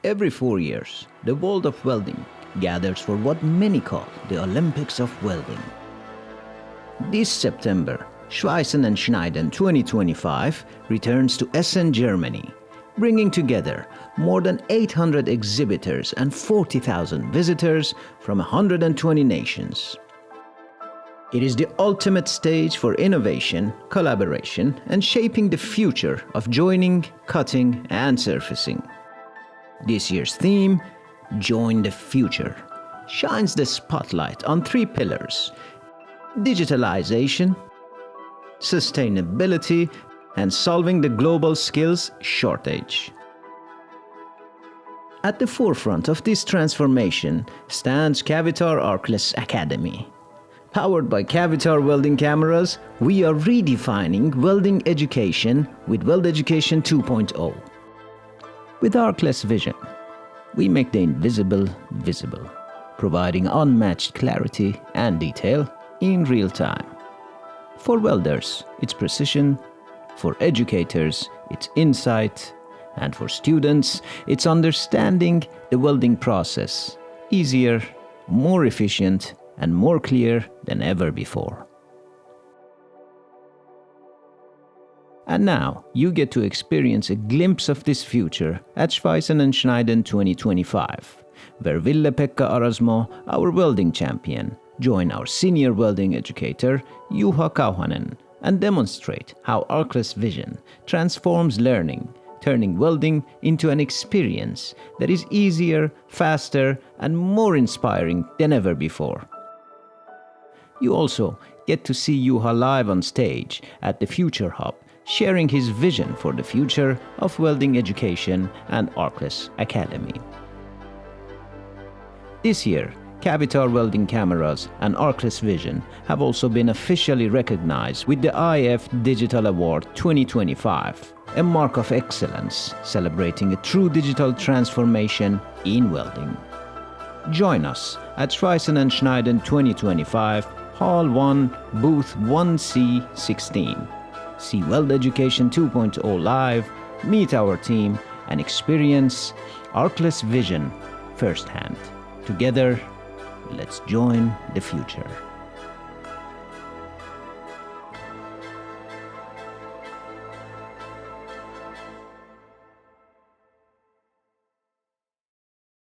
Every 4 years, the world of welding gathers for what many call the Olympics of Welding. This September, SCHWEISSEN Schnneiden 2025 returns to Essen, Germany, bringing together more than 800 exhibitors and 40,000 visitors from 120 nations. It is the ultimate stage for innovation, collaboration, and shaping the future of joining, cutting, and surfacing. This year's theme, Join the Future, shines the spotlight on 3 pillars: digitalization, sustainability, and solving the global skills shortage. At the forefront of this transformation stands Cavitar ArcLess Academy. Powered by Cavitar Welding Cameras, we are redefining welding education with Weld Education 2.0. With ArcLess Vision, we make the invisible visible, providing unmatched clarity and detail in real time. For welders, it's precision. For educators, it's insight. And for students, it's understanding the welding process easier, more efficient, and more clear than ever before. And now you get to experience a glimpse of this future at SCHWEISSEN Schnneiden 2025, where Ville-Pekka Arasmo, our welding champion, join our senior welding educator, Juha Kauhanen, and demonstrate how ArcLess Vision transforms learning, turning welding into an experience that is easier, faster, and more inspiring than ever before. You also get to see Juha live on stage at the Future Hub, sharing his vision for the future of welding education and ArcLess Academy. This year, Cavitar Welding Cameras and ArcLess Vision have also been officially recognized with the IF Digital Award 2025, a mark of excellence celebrating a true digital transformation in welding. Join us at SCHWEISSEN Schnneiden 2025, Hall 1, Booth 1C16. See Weld Education 2.0 live, meet our team, and experience ArcLess Vision firsthand. Together, let's join the future.